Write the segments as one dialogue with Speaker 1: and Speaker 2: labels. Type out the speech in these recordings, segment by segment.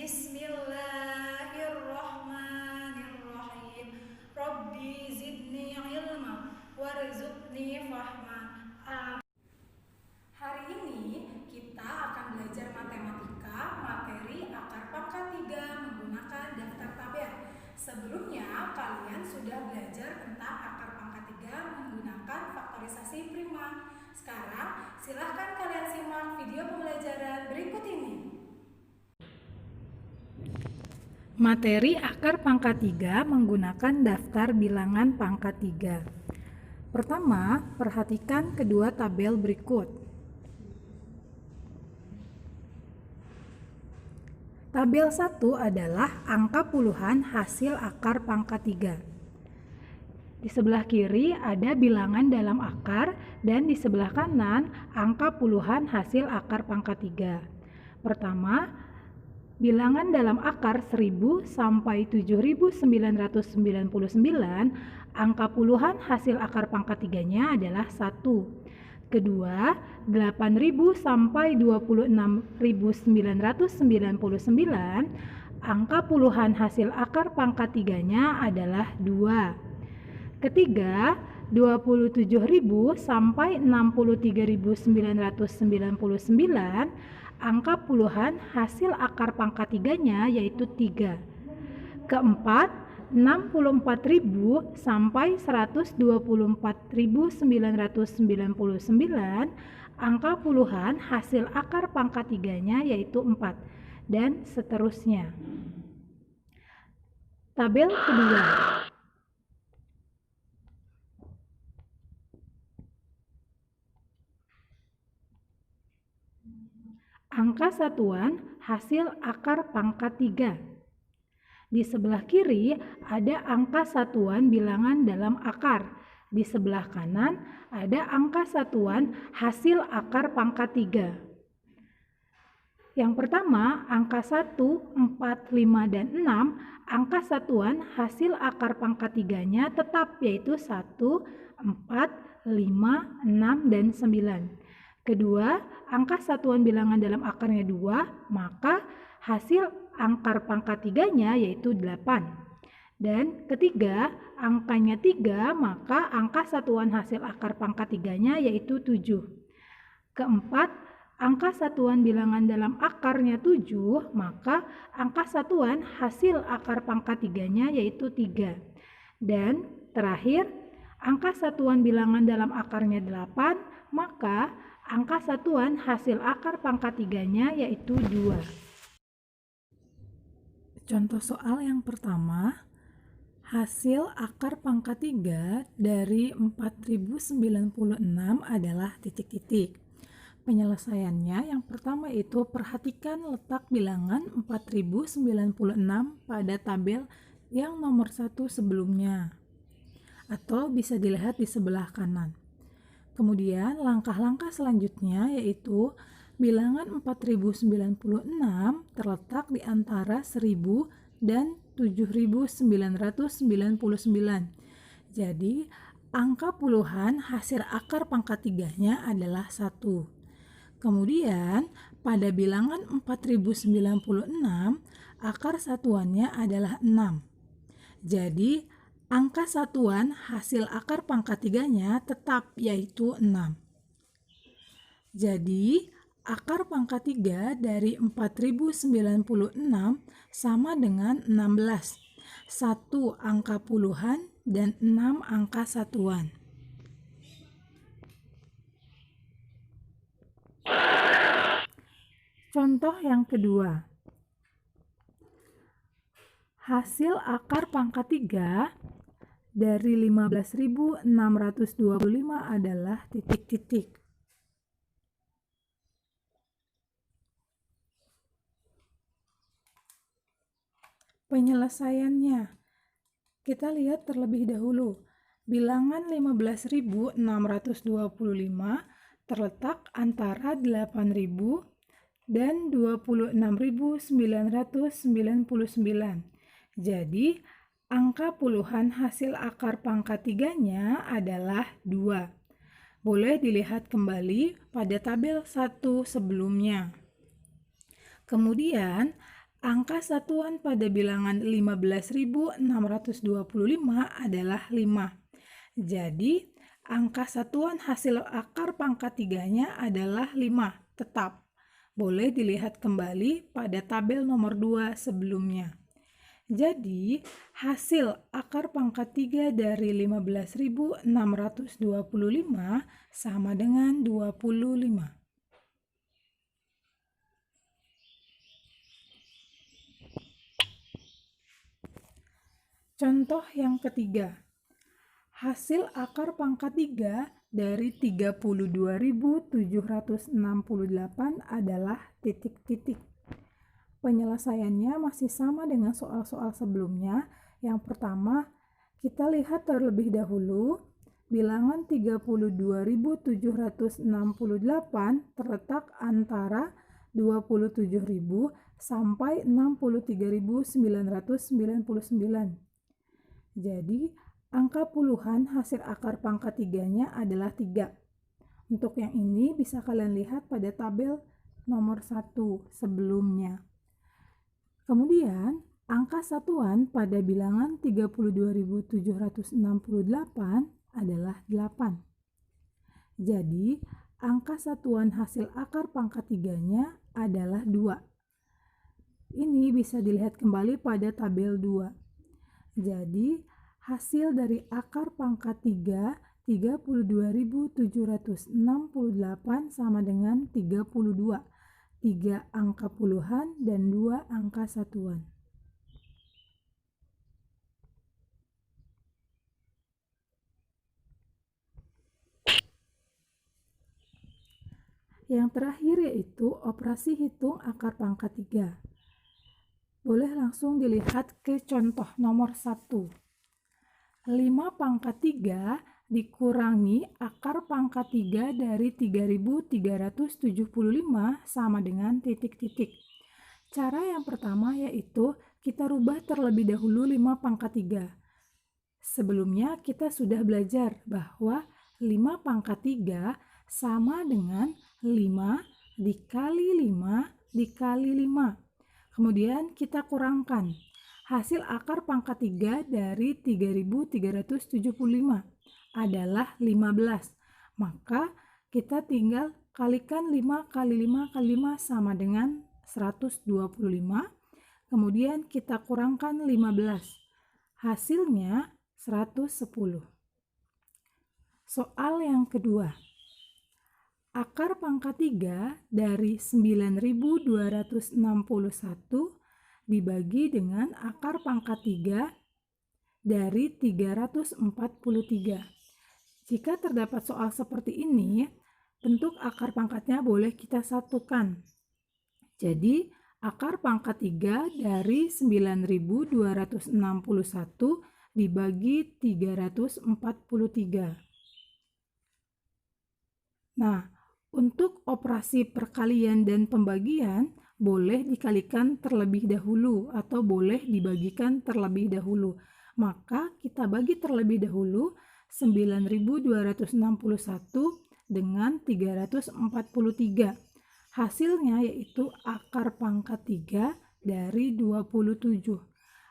Speaker 1: Bismillahirrahmanirrahim. Rabbi zidni ilma warzuqni fahma. Hari ini kita akan belajar matematika materi akar pangkat 3 menggunakan daftar tabel. Sebelumnya kalian sudah belajar tentang akar pangkat 3 menggunakan faktorisasi prima. Sekarang silahkan kalian simak video pembelajaran berikut ini. Materi akar pangkat 3 menggunakan daftar bilangan pangkat 3. Pertama, perhatikan kedua tabel berikut. Tabel 1 adalah angka puluhan hasil akar pangkat 3. Di sebelah kiri ada bilangan dalam akar dan di sebelah kanan angka puluhan hasil akar pangkat 3. Pertama, bilangan dalam akar 1000 sampai 7999, angka puluhan hasil akar pangkat 3-nya adalah 1. Kedua, 8000 sampai 26999, angka puluhan hasil akar pangkat 3-nya adalah 2. Ketiga, 27000 sampai 63999, angka puluhan hasil akar pangkat 3-nya yaitu 3. Keempat, 64000 sampai 124999, angka puluhan hasil akar pangkat 3-nya yaitu 4, dan seterusnya. Tabel kedua. Angka satuan hasil akar pangkat 3. Di sebelah kiri ada angka satuan bilangan dalam akar. Di sebelah kanan ada angka satuan hasil akar pangkat 3. Yang pertama, angka 1, 4, 5, dan 6, angka satuan hasil akar pangkat 3-nya tetap yaitu 1, 4, 5, 6, dan 9. Kedua, angka satuan bilangan dalam akarnya 2, maka hasil akar pangkat 3-nya yaitu 8. Dan ketiga, angkanya 3, maka angka satuan hasil akar pangkat 3-nya yaitu 7. Keempat, angka satuan bilangan dalam akarnya 7, maka angka satuan hasil akar pangkat 3-nya yaitu 3. Dan terakhir, angka satuan bilangan dalam akarnya 8, maka angka satuan hasil akar pangkat 3-nya yaitu 2. Contoh soal yang pertama, hasil akar pangkat 3 dari 4096 adalah titik-titik. Penyelesaiannya yang pertama itu perhatikan letak bilangan 4096 pada tabel yang nomor 1 sebelumnya, atau bisa dilihat di sebelah kanan. Kemudian langkah-langkah selanjutnya yaitu bilangan 4096 terletak di antara 1000 dan 7999. Jadi angka puluhan hasil akar pangkat 3-nya adalah 1. Kemudian pada bilangan 4096 akar satuannya adalah 6. Jadi angka satuan hasil akar pangkat 3-nya tetap yaitu 6. Jadi akar pangkat 3 dari 4096 sama dengan 16. 1 angka puluhan dan 6 angka satuan. Contoh yang kedua. Hasil akar pangkat 3 dari 15.625 adalah titik-titik. Penyelesaiannya, kita lihat terlebih dahulu. Bilangan 15.625 terletak antara 8.000 dan 26.999. Jadi angka puluhan hasil akar pangkat 3-nya adalah 2. Boleh dilihat kembali pada tabel 1 sebelumnya. Kemudian Angka satuan pada bilangan 15.625 adalah 5. Jadi, angka satuan hasil akar pangkat 3-nya adalah 5, tetap. Boleh dilihat kembali pada tabel nomor 2 sebelumnya. Jadi, hasil akar pangkat 3 dari 15.625 sama dengan 25. Contoh yang ketiga. Hasil akar pangkat 3 dari 32.768 adalah titik-titik. Penyelesaiannya masih sama dengan soal-soal sebelumnya. Yang pertama, kita lihat terlebih dahulu bilangan 32.768 terletak antara 27.000 sampai 63.999. Jadi, angka puluhan hasil akar pangkat 3-nya adalah 3. Untuk yang ini bisa kalian lihat pada tabel nomor 1 sebelumnya. Kemudian, angka satuan pada bilangan 32.768 adalah 8. Jadi, angka satuan hasil akar pangkat 3-nya adalah 2. Ini bisa dilihat kembali pada tabel 2. Jadi, hasil dari akar pangkat 3, 32.768 sama dengan 32. 3 angka puluhan dan 2 angka satuan. Yang terakhir yaitu operasi hitung akar pangkat 3. Boleh langsung dilihat ke contoh nomor 1. 5 pangkat 3 dikurangi akar pangkat 3 dari 3.375 sama dengan titik-titik. Cara yang pertama yaitu kita rubah terlebih dahulu 5 pangkat 3. Sebelumnya kita sudah belajar bahwa 5 pangkat 3 sama dengan 5 dikali 5 dikali 5. Kemudian kita kurangkan. Hasil akar pangkat 3 dari 3.375 adalah 15. Maka kita tinggal kalikan 5 kali 5 kali 5 sama dengan 125. Kemudian kita kurangkan 15. Hasilnya 110. Soal yang kedua. Akar pangkat 3 dari 9.261 dibagi dengan akar pangkat 3 dari 343. Jika terdapat soal seperti ini, bentuk akar pangkatnya boleh kita satukan. Jadi, akar pangkat 3 dari 9.261 dibagi 343. Nah, untuk operasi perkalian dan pembagian boleh dikalikan terlebih dahulu atau boleh dibagikan terlebih dahulu. Maka kita bagi terlebih dahulu 9.261 dengan 343. Hasilnya yaitu akar pangkat 3 dari 27.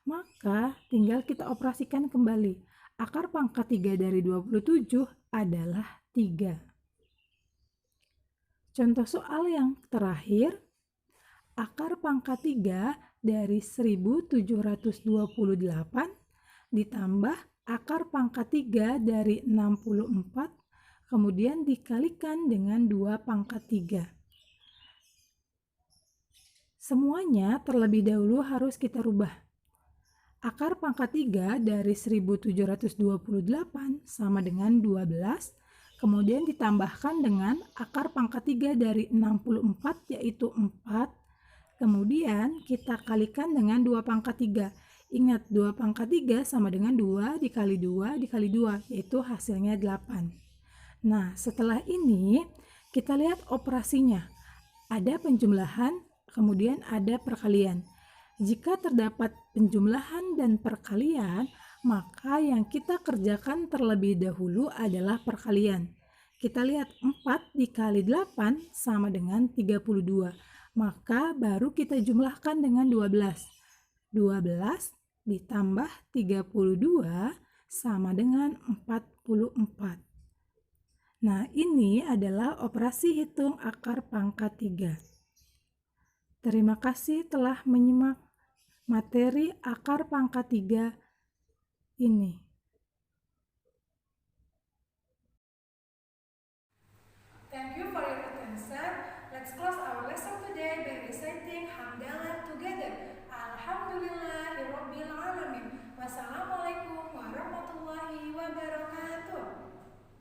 Speaker 1: Maka tinggal kita operasikan kembali. Akar pangkat 3 dari 27 adalah 3. Contoh soal yang terakhir, akar pangkat 3 dari 1.728 ditambah akar pangkat 3 dari 64, kemudian dikalikan dengan 2 pangkat 3. Semuanya terlebih dahulu harus kita rubah. Akar pangkat 3 dari 1.728 sama dengan 12, kemudian ditambahkan dengan akar pangkat 3 dari 64 yaitu 4. Kemudian kita kalikan dengan 2 pangkat 3. Ingat 2 pangkat 3 sama dengan 2 dikali 2 dikali 2 yaitu hasilnya 8. Nah, setelah ini kita lihat operasinya. Ada penjumlahan, kemudian ada perkalian. Jika terdapat penjumlahan dan perkalian, maka yang kita kerjakan terlebih dahulu adalah perkalian. Kita lihat 4 dikali 8 sama dengan 32. Maka baru kita jumlahkan dengan 12. 12 ditambah 32 sama dengan 44. Nah, ini adalah operasi hitung akar pangkat 3. Terima kasih telah menyimak materi akar pangkat 3 ini.